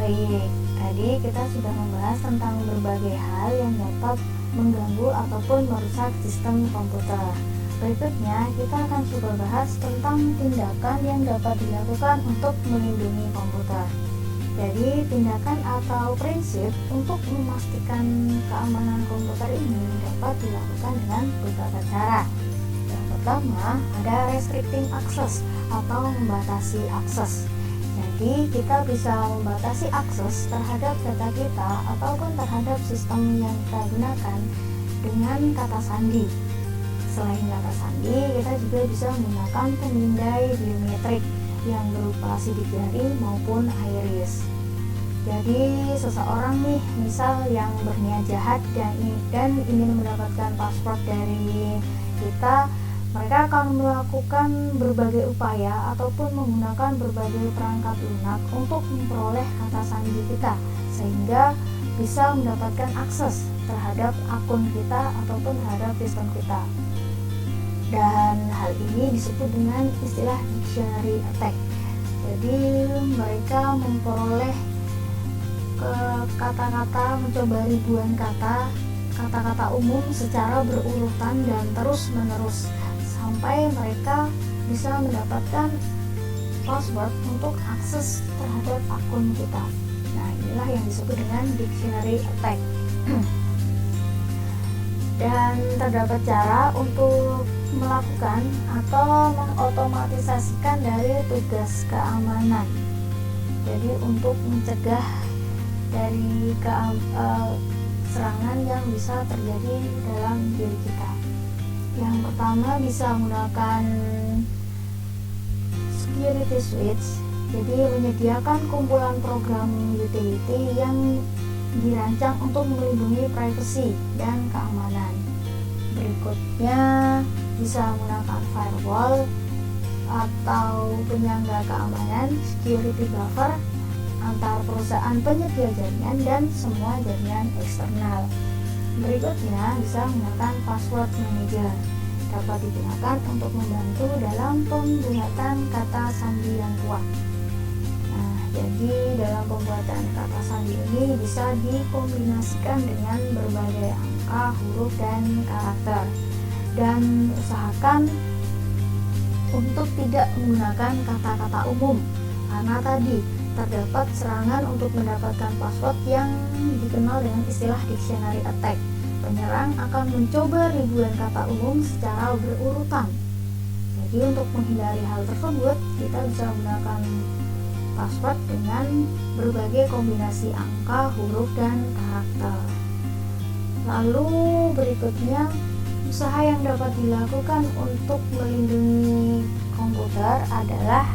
Baik, tadi kita sudah membahas tentang berbagai hal yang dapat mengganggu ataupun merusak sistem komputer. Berikutnya kita akan coba bahas tentang tindakan yang dapat dilakukan untuk melindungi komputer. Jadi tindakan atau prinsip untuk memastikan keamanan komputer ini dapat dilakukan dengan beberapa cara. Yang pertama ada restricting access atau membatasi akses. Jadi kita bisa membatasi akses terhadap data kita ataupun terhadap sistem yang kita gunakan dengan kata sandi. Selain kata sandi, kita juga bisa menggunakan pemindai biometrik yang berupa sidik jari maupun iris. Jadi seseorang nih misal yang berniat jahat dan ingin mendapatkan password dari kita, mereka akan melakukan berbagai upaya ataupun menggunakan berbagai perangkat lunak untuk memperoleh kata sandi kita sehingga bisa mendapatkan akses terhadap akun kita ataupun terhadap sistem kita. Dan hal ini disebut dengan istilah dictionary attack. Jadi mereka memperoleh kata-kata, mencoba ribuan kata-kata umum secara berurutan dan terus-menerus sampai mereka bisa mendapatkan password untuk akses terhadap akun kita. Nah, inilah yang disebut dengan dictionary attack. Dan terdapat cara untuk melakukan atau mengotomatisasikan dari tugas keamanan. Jadi untuk mencegah dari serangan yang bisa terjadi dalam diri kita. Yang pertama bisa menggunakan security switch. Jadi menyediakan kumpulan program utility yang dirancang untuk melindungi privasi dan keamanan. Berikutnya bisa menggunakan firewall atau penyangga keamanan security buffer antar perusahaan penyedia jaringan dan semua jaringan eksternal. Berikutnya bisa menggunakan password manager, dapat digunakan untuk membantu dalam pembuatan kata sandi yang kuat. Nah, jadi dalam pembuatan kata sandi ini bisa dikombinasikan dengan berbagai angka, huruf, dan karakter. Dan usahakan untuk tidak menggunakan kata-kata umum karena tadi terdapat serangan untuk mendapatkan password yang dikenal dengan istilah dictionary attack. Penyerang akan mencoba ribuan kata umum secara berurutan. Jadi untuk menghindari hal tersebut, kita bisa menggunakan password dengan berbagai kombinasi angka, huruf, dan karakter. Lalu berikutnya, usaha yang dapat dilakukan untuk melindungi komputer adalah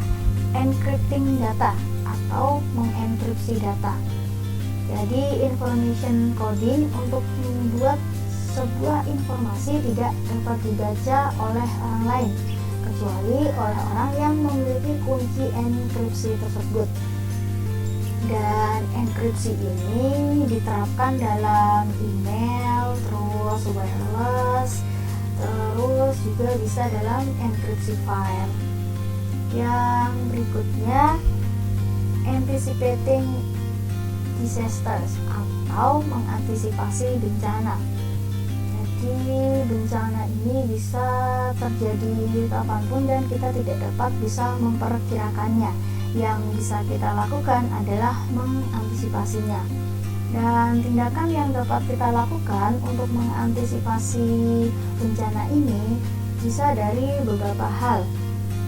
encrypting data atau mengenkripsi data. Jadi information coding untuk membuat sebuah informasi tidak dapat dibaca oleh orang lain kecuali oleh orang yang memiliki kunci enkripsi tersebut. Dan enkripsi ini diterapkan dalam email, terus wireless, terus juga bisa dalam enkripsi file. Yang berikutnya anticipating disasters atau mengantisipasi bencana. Jadi bencana ini bisa terjadi kapanpun dan kita tidak dapat bisa memperkirakannya. Yang bisa kita lakukan adalah mengantisipasinya. Dan tindakan yang dapat kita lakukan untuk mengantisipasi bencana ini bisa dari beberapa hal.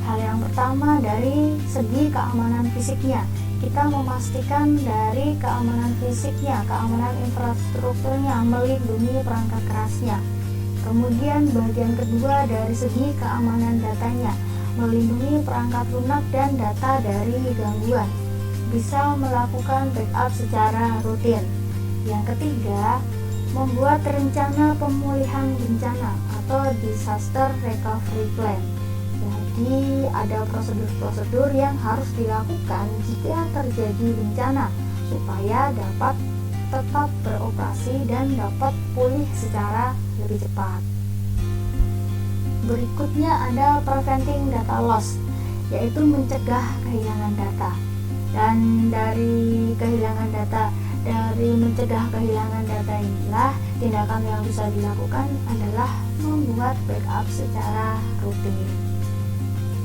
Hal yang pertama dari segi keamanan fisiknya. Kita memastikan dari keamanan fisiknya, keamanan infrastrukturnya, melindungi perangkat kerasnya. Kemudian bagian kedua dari segi keamanan datanya, melindungi perangkat lunak dan data dari gangguan. Bisa melakukan backup secara rutin. Yang ketiga, membuat rencana pemulihan bencana atau disaster recovery plan. Jadi ada prosedur-prosedur yang harus dilakukan jika terjadi bencana supaya dapat tetap beroperasi dan dapat pulih secara lebih cepat. Berikutnya ada preventing data loss, yaitu mencegah kehilangan data. Dan dari kehilangan data, dari mencegah kehilangan data inilah tindakan yang bisa dilakukan adalah membuat backup secara rutin.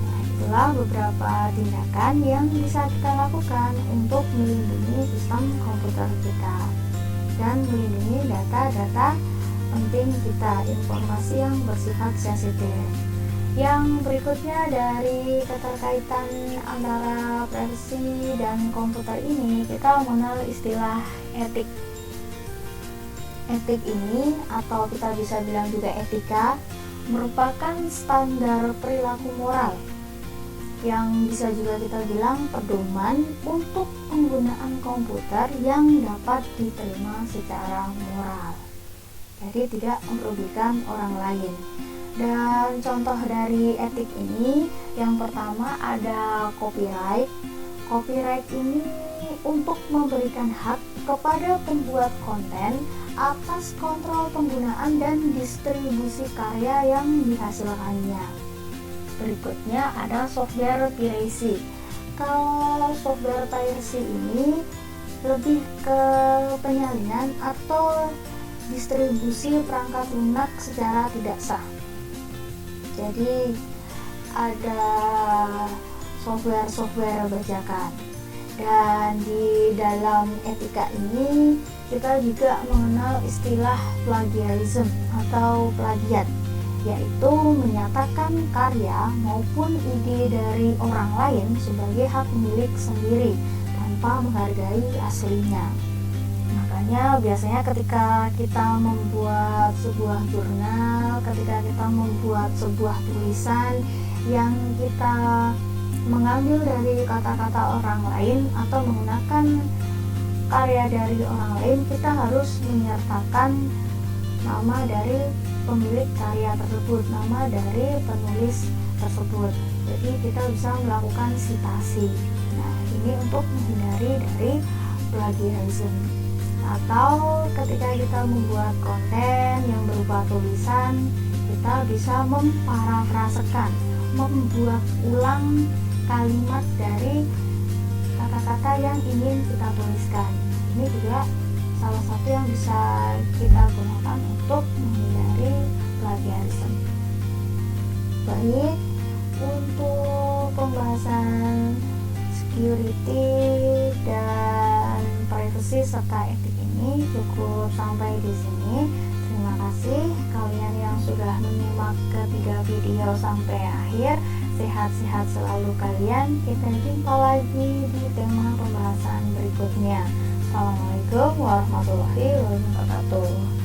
Nah, itulah beberapa tindakan yang bisa kita lakukan untuk melindungi sistem komputer kita dan melindungi data-data penting kita, informasi yang bersifat sensitif. Yang berikutnya dari keterkaitan antara privasi dan komputer ini, kita mengenal istilah etik. Etik ini, atau kita bisa bilang juga etika, merupakan standar perilaku moral yang bisa juga kita bilang pedoman untuk penggunaan komputer yang dapat diterima secara moral. Jadi tidak merugikan orang lain. Dan contoh dari etik ini, yang pertama ada copyright. Copyright ini untuk memberikan hak kepada pembuat konten atas kontrol penggunaan dan distribusi karya yang dihasilkannya. Berikutnya ada software piracy. Kalau software piracy ini lebih ke penyalinan atau distribusi perangkat lunak secara tidak sah. Jadi ada software bajakan, dan di dalam etika ini kita juga mengenal istilah plagiarism atau plagiat, yaitu menyatakan karya maupun ide dari orang lain sebagai hak milik sendiri tanpa menghargai aslinya. Makanya biasanya ketika kita membuat sebuah jurnal, ketika kita membuat sebuah tulisan yang kita mengambil dari kata-kata orang lain atau menggunakan karya dari orang lain, kita harus menyertakan nama dari pemilik karya tersebut, nama dari penulis tersebut. Jadi kita bisa melakukan citasi. Nah, ini untuk menghindari dari plagiarism. Atau ketika kita membuat konten yang berupa tulisan, kita bisa memparafrasekan, membuat ulang kalimat dari kata-kata yang ingin kita tuliskan. Ini juga salah satu yang bisa kita gunakan untuk menghindari plagiarism. Baik, untuk pembahasan security dan privacy serta etik ini cukup sampai di sini. Terima kasih kalian yang sudah menyimak ketiga video sampai akhir. Sehat-sehat selalu kalian. Kita jumpa lagi di tema pembahasan berikutnya. Assalamualaikum warahmatullahi wabarakatuh.